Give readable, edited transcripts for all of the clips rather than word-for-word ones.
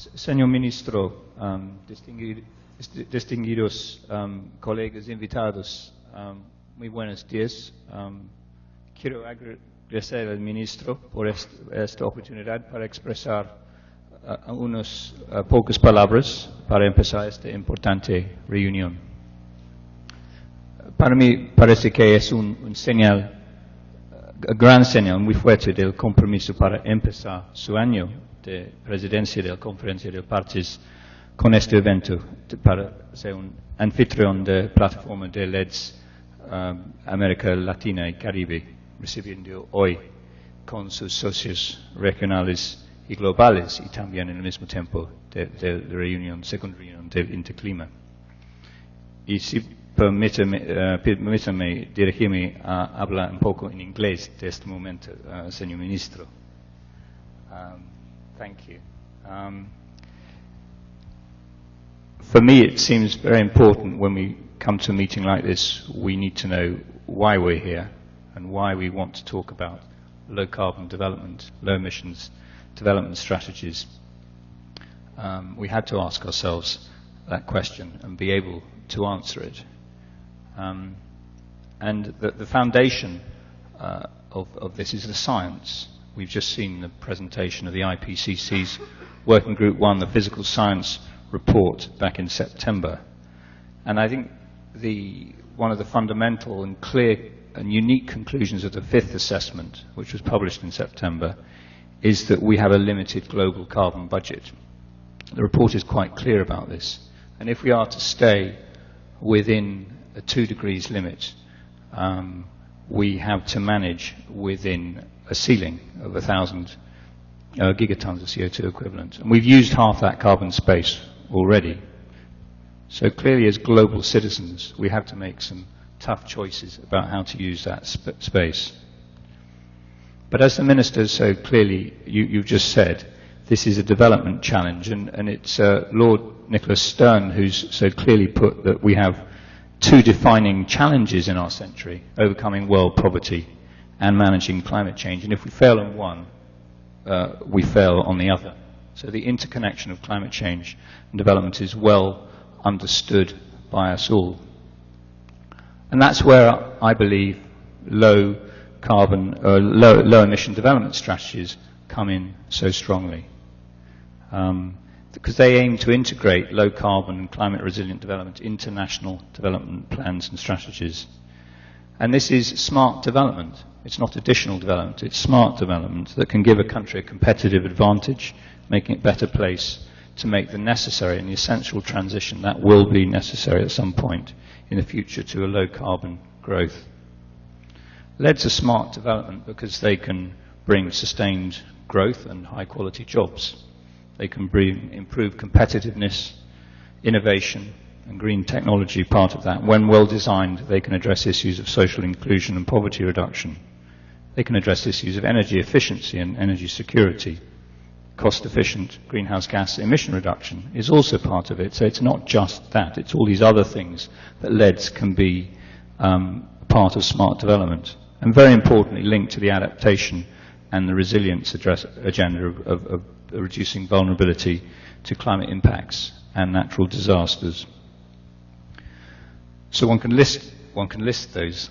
Señor Ministro, distinguidos colegas invitados, muy buenos días. Quiero agradecer al Ministro por esta oportunidad para expresar unas pocas palabras para empezar esta importante reunión. Para mí parece que es un señal, gran señal muy fuerte del compromiso para empezar su año de presidencia de la Conferencia de Partes con este evento para ser un anfitrión de plataforma de LEDs América Latina y Caribe, recibiendo hoy con sus socios regionales y globales y también en el mismo tiempo de reunión, segunda reunión del InterCLIMA. Y si permítame dirigirme a hablar un poco en inglés de este momento, señor Ministro. Thank you. For me, it seems very important when we come to a meeting like this, we need to know why we're here and why we want to talk about low carbon development, low emissions development strategies. We had to ask ourselves that question and be able to answer it. And the foundation of this is the science. We've just seen the presentation of the IPCC's Working Group 1, the Physical Science Report, back in September. And I think one of the fundamental and clear and unique conclusions of the fifth assessment, which was published in September, is that we have a limited global carbon budget. The report is quite clear about this. And if we are to stay within a 2 degrees limit, we have to manage within a ceiling of 1,000 gigatons of CO2 equivalent. And we've used half that carbon space already. So clearly as global citizens, we have to make some tough choices about how to use that space. But as the Minister so clearly, you've just said, this is a development challenge, and it's Lord Nicholas Stern who's so clearly put that we have 2 defining challenges in our century, overcoming world poverty and managing climate change. And if we fail on one, we fail on the other. So the interconnection of climate change and development is well understood by us all. And that's where I believe low carbon, low emission development strategies come in so strongly. Because they aim to integrate low carbon and climate resilient development into national development plans and strategies. And this is smart development. It's not additional development, it's smart development that can give a country a competitive advantage, making it a better place to make the necessary and the essential transition that will be necessary at some point in the future to a low carbon growth. LEDs are smart development because they can bring sustained growth and high quality jobs. They can bring improved competitiveness, innovation, and green technology part of that. When well designed, they can address issues of social inclusion and poverty reduction. They can address issues of energy efficiency and energy security. Cost-efficient greenhouse gas emission reduction is also part of it. So it's not just that, it's all these other things that LEDs can be part of smart development. And very importantly, linked to the adaptation and the resilience agenda of reducing vulnerability to climate impacts and natural disasters. So one can list those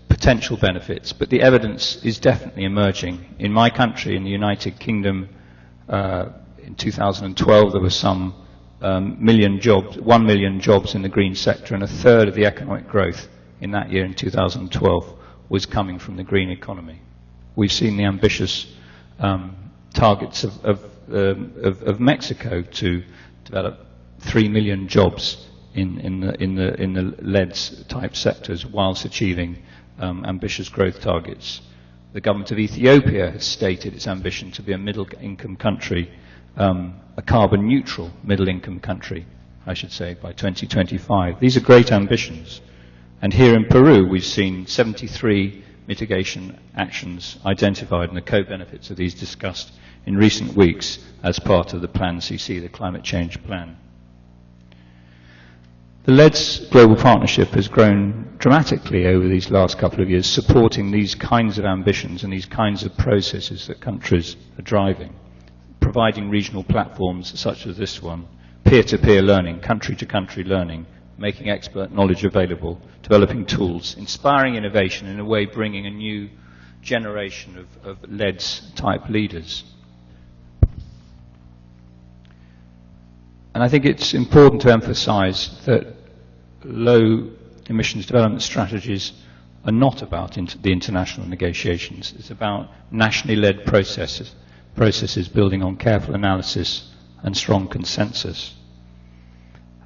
potential benefits, but the evidence is definitely emerging. In my country, in the United Kingdom, in 2012 there were some 1 million jobs in the green sector, and a third of the economic growth in that year in 2012 was coming from the green economy. We've seen the ambitious targets of Mexico to develop 3 million jobs in the LEDs type sectors whilst achieving ambitious growth targets. The government of Ethiopia has stated its ambition to be a middle-income country, a carbon-neutral middle-income country, I should say, by 2025. These are great ambitions. And here in Peru, we've seen 73 mitigation actions identified, and the co-benefits of these discussed in recent weeks as part of the Plan CC, the Climate Change Plan. The LEDs Global Partnership has grown dramatically over these last couple of years, supporting these kinds of ambitions and these kinds of processes that countries are driving. providing regional platforms such as this one, peer-to-peer learning, country-to-country learning, making expert knowledge available, developing tools, inspiring innovation, in a way bringing a new generation of LEDs-type leaders. And I think it's important to emphasize that low emissions development strategies are not about the international negotiations. It's about nationally led processes building on careful analysis and strong consensus.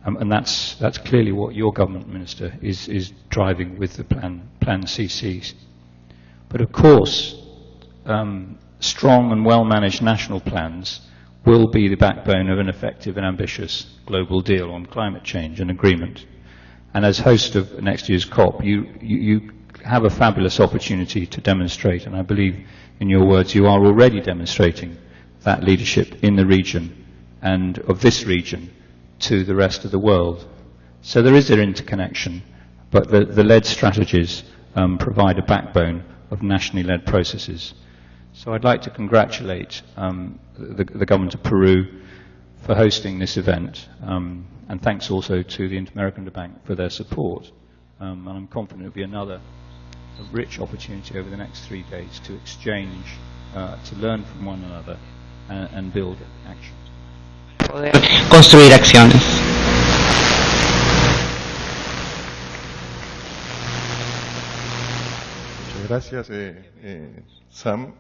And that's clearly what your government, Minister, is driving with the Plan CCs. But of course, strong and well-managed national plans will be the backbone of an effective and ambitious global deal on climate change and agreement. And as host of next year's COP, you have a fabulous opportunity to demonstrate, and I believe in your words you are already demonstrating that leadership in the region and of this region to the rest of the world. So there is an interconnection, but the led strategies provide a backbone of nationally led processes. So I'd like to congratulate the government of Peru for hosting this event, and thanks also to the Inter-American Bank for their support. And I'm confident it will be another rich opportunity over the next 3 days to exchange, to learn from one another and build action. Poder construir acciones. Muchas gracias, Sam.